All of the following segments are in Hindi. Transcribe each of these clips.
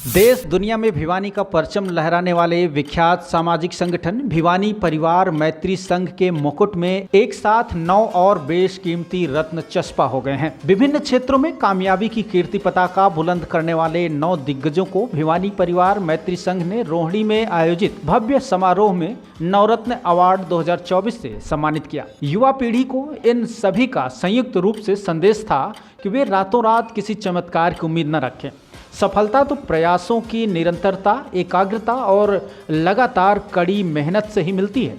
देश दुनिया में भिवानी का परचम लहराने वाले विख्यात सामाजिक संगठन भिवानी परिवार मैत्री संघ के मुकुट में एक साथ 9 और बेशकीमती रत्न चस्पा हो गए हैं। विभिन्न क्षेत्रों में कामयाबी की कीर्ति पताका बुलंद करने वाले 9 दिग्गजों को भिवानी परिवार मैत्री संघ ने रोहिणी में आयोजित भव्य समारोह में नवरत्न अवार्ड 2024 से सम्मानित किया। युवा पीढ़ी को इन सभी का संयुक्त रूप से संदेश था कि वे रातों रात किसी चमत्कार की उम्मीद न रखें। सफलता तो प्रयासों की निरंतरता, एकाग्रता और लगातार कड़ी मेहनत से ही मिलती है।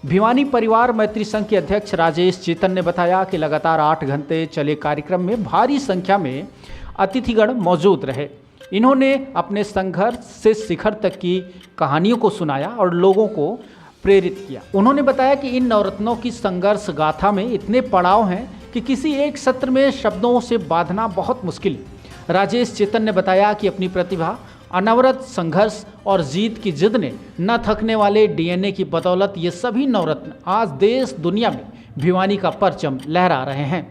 भिवानी परिवार मैत्री संघ के अध्यक्ष राजेश चेतन ने बताया कि लगातार 8 घंटे चले कार्यक्रम में भारी संख्या में अतिथिगण मौजूद रहे। इन्होंने अपने संघर्ष से शिखर तक की कहानियों को सुनाया और लोगों को प्रेरित किया। उन्होंने बताया कि इन नवरत्नों की संघर्ष गाथा में इतने पड़ाव हैं कि किसी एक सत्र में शब्दों से बांधना बहुत मुश्किल है। राजेश चेतन ने बताया कि अपनी प्रतिभा, अनवरत संघर्ष और जीत की जिद ने न थकने वाले डीएनए की बदौलत ये सभी नवरत्न आज देश दुनिया में भिवानी का परचम लहरा रहे हैं।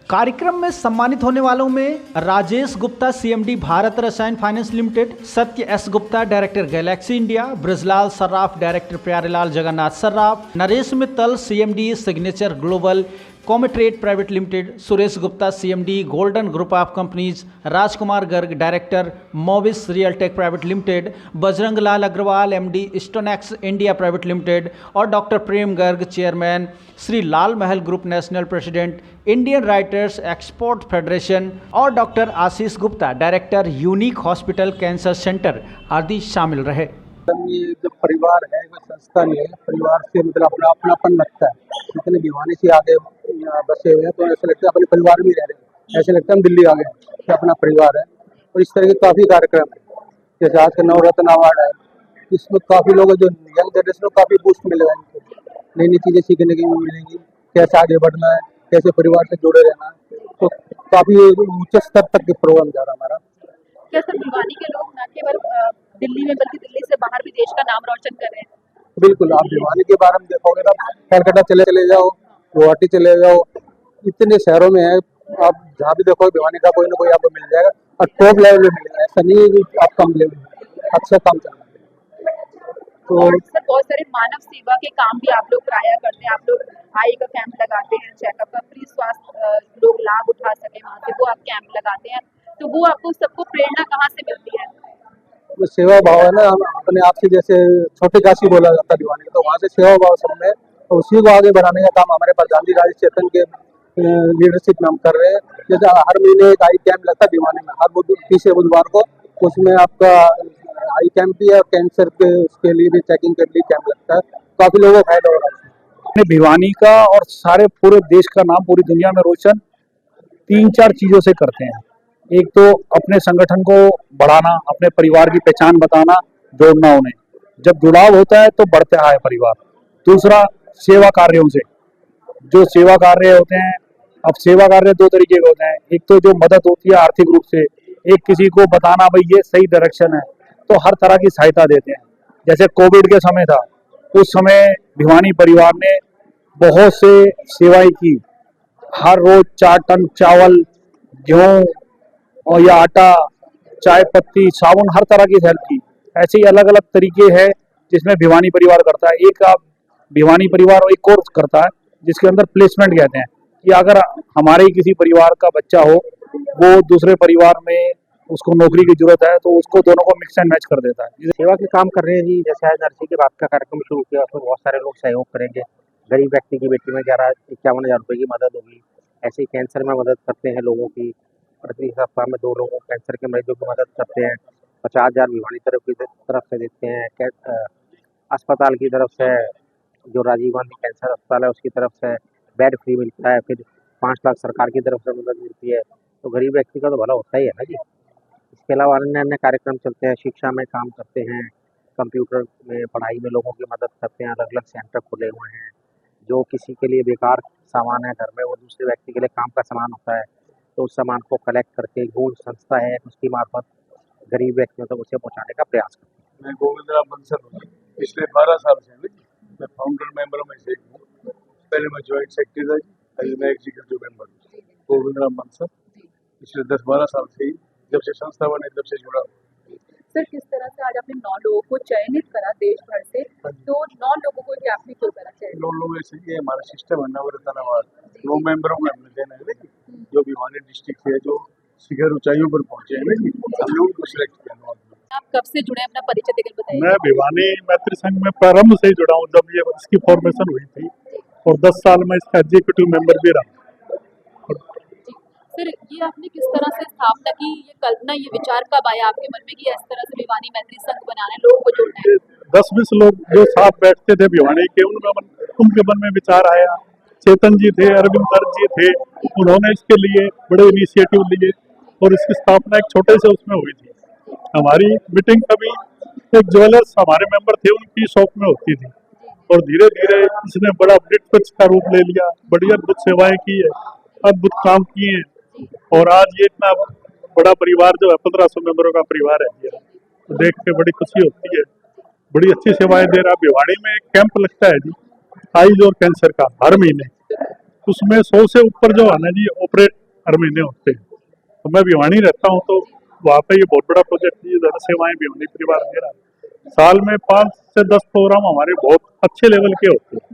कार्यक्रम में सम्मानित होने वालों में Rajesh Gupta CMD Bharat Rasayan Finance Limited, Satya S Gupta director Galaxy India, Brijlal Saraf director Pyarelal Jagannath Saraf, Naresh Mittal CMD Signature Global Comtrade Private Limited, Suresh Gupta CMD Golden Group of Companies, Rajkumar Garg director Movis Real Tech Private Limited, Bajrang Lal Agarwal MD StoneX India Private Limited और doctor Prem Garg chairman, Shri Lal Mahal Group national president Indian Writers Export Federation और doctor Ashish Gupta director unique hospital cancer centre आदि शामिल रहे। ये जो परिवार है, कोई संस्था नहीं है, परिवार से मतलब अपना अपनापन लगता है। जितने भिवानी से आगे बसे हुए हैं तो ऐसा लगता है अपने परिवार में रह रहे हैं, ऐसे लगता है हम दिल्ली आ गए कि अपना परिवार है। और इस तरह के काफ़ी कार्यक्रम है, जैसे आज का नवरत्न अवार्ड है, इसमें काफ़ी लोग जो यंग जनरेशन को काफ़ी बूस्ट मिलेगा, इनको नई नई चीज़ें सीखने की मिलेंगी, कैसे आगे बढ़ना है, कैसे परिवार से जुड़े रहना है। तो काफ़ी उच्च स्तर तक के प्रोग्राम जा रहा है हमारा। क्या सर भिवानी के लोग न केवल दिल्ली में बल्कि दिल्ली से बाहर भी देश का नाम रोशन कर रहे हैं? बिल्कुल, आप भिवानी के बारे में देखोगे ना, कलकत्ता चले जाओ, गुवाहाटी चले जाओ, इतने शहरों में है, आप जहाँ भी देखो भिवानी का कोई ना कोई आपको मिल जाएगा और टॉप लेवल में मिलेगा। ऐसा नहीं है कि आप कम लेवल में, अच्छा काम कर रहे हैं। तो सर बहुत सारे मानव सेवा के काम भी आप लोग कराया करते हैं। आप लोग आई का कैंप लगाते हैं, चेकअप का फ्री स्वास्थ्य लोग लाभ उठा सके वहाँ से, वो आप कैंप लगाते हैं। तो वो आपको सबको प्रेरणा कहाँ से मिलती है? वो सेवा भाव है ना, हम अपने आप से जैसे छोटे काशी बोला जाता है भिवानी, तो वहाँ से सेवा भाव सब में, और उसी को आगे बढ़ाने का काम हमारे प्रधान जी राजेश चेतन के लीडरशिप में हम कर रहे हैं। जैसे हर महीने एक आई कैंप लगता है भिवानी में, हर तीसरे बुधवार को, उसमें आपका आई कैंप भी है और कैंसर के उसके लिए भी चेकिंग के लिए कैंप लगता है। काफी लोगों को फायदा हो रहा है। भिवानी का और सारे पूरे देश का नाम पूरी दुनिया में रोशन 3-4 चीजों से करते हैं। एक तो अपने संगठन को बढ़ाना, अपने परिवार की पहचान बताना, जोड़ना उन्हें। जब जुड़ाव होता है तो बढ़ता है परिवार। दूसरा, सेवा कार्यों से, जो सेवा कार्य होते हैं, अब सेवा कार्य 2 तरीके के होते हैं। एक तो जो मदद होती है आर्थिक रूप से, एक किसी को बताना भाई ये सही डायरेक्शन है, तो हर तरह की सहायता देते हैं। जैसे कोविड के समय था, उस समय भिवानी परिवार ने बहुत से सेवाएं की। हर रोज 4 टन चावल, गेहूं और या आटा, चाय पत्ती, साबुन, हर तरह की हेल्प की। ऐसे ही अलग अलग तरीके हैं जिसमें भिवानी परिवार करता है। एक आप भिवानी परिवार एक कोर्स करता है जिसके अंदर प्लेसमेंट कहते हैं, कि अगर हमारे ही किसी परिवार का बच्चा हो, वो दूसरे परिवार में उसको नौकरी की जरूरत है, तो उसको दोनों को मिक्स एंड मैच कर देता है। सेवा के काम कर रहे हैं जी। जैसे आज नर्सिंग के बाद का कार्यक्रम शुरू किया, उसमें बहुत सारे लोग सहयोग करेंगे। गरीब व्यक्ति की बेटी में 51,000 रुपये की मदद होगी। ऐसे ही कैंसर में मदद करते हैं लोगों की। प्रति सप्ताह में 2 लोगों कैंसर के मरीजों की मदद करते हैं। 50,000 भिवानी तरफ से देते हैं। अस्पताल की तरफ से, जो राजीव गांधी कैंसर अस्पताल है उसकी तरफ से बेड फ्री मिलता है। फिर 5 लाख सरकार की तरफ से मदद मिलती है। तो गरीब व्यक्ति का तो भला होता ही है ना जी। इसके अलावा अन्य अन्य कार्यक्रम चलते हैं। शिक्षा में काम करते हैं, कंप्यूटर में पढ़ाई में लोगों की मदद करते हैं। अलग अलग सेंटर खुले हुए हैं। जो किसी के लिए बेकार सामान है घर में, वो दूसरे व्यक्ति के लिए काम का सामान होता है, तो उस सामान को कलेक्ट करके गूंज संस्था है उसकी मार्फत गरीब व्यक्तियों तक उसे पहुँचाने का प्रयास करते हैं। मैं गोविंद राम बंसल हूँ, पिछले 12 साल से मैं फाउंडर मेंबरों में से एक हूँ। पहले मैं ज्वाइंट सेक्रेटरी था, अभी मैं एग्जीक्यूटिव मेंबर हूँ। गोविंद राम बंसल पिछले 10-12 साल से ही, जब से संस्था बने तब से जुड़ा हूँ। सर आपने 9 लोगों को चयनित करा देश भर से, तो 9 लोगों को ही आपने क्यों करा चयनित? 9 लोग ऐसे ये हमारा सिस्टम है नवरत्नावाद, 9 मेंबरों को हमने देना है ना जी, जो भिवानी डिस्ट्रिक्ट से जो शिखर ऊंचाइयों पर पहुंचे हैं ना जी, हमने उनको सिलेक्ट किया 9 लोग। आप कब से जुड़े हैं, अपना परिचय देकर बताइए। मैं भिवानी मैत्री संघ में प्रारंभ से ही जुड़ा हूँ जब ये इसकी फॉर्मेशन हुई थी, और 10 साल में इसका एग्जीक्यूटिव मेंबर भी रहा। सर, ये आपने किस तरह से स्थापना की, ये कल्पना, ये विचार कब आया आपके मन में कि इस तरह से भिवानी मैत्री संघ बनाना है, लोगों को जोड़ना है? 10-20 लोग जो साथ बैठते थे भिवानी के, उनके मन में विचार आया। चेतन जी थे, अरविंद गर्ग जी थे, उन्होंने इसके लिए बड़े इनिशिएटिव लिए और इसकी स्थापना एक छोटे से उसमें हुई थी। हमारी मीटिंग कभी एक ज्वेलर्स हमारे मेंबर थे उनकी शॉप में होती थी, और धीरे धीरे इसने बड़ा वृक्ष का रूप ले लिया, बड़ी अद्भुत सेवाएं की है, अद्भुत काम किए हैं, और आज ये इतना बड़ा परिवार जो है 1500 मेंबरों का परिवार है ये, तो देख के बड़ी खुशी होती है। बड़ी अच्छी सेवाएं दे रहा। भिवाड़ी में एक कैंप लगता है जी आइज और कैंसर का हर महीने, उसमें 100 से ऊपर जो है ना जी ऑपरेट हर महीने होते हैं। तो मैं भिवानी रहता हूँ, तो वहाँ पे ये बहुत बड़ा प्रोजेक्ट है, जन सेवाएं भिवानी परिवार दे रहा है। साल में 5 से 10 प्रोग्राम हमारे बहुत अच्छे लेवल के होते हैं।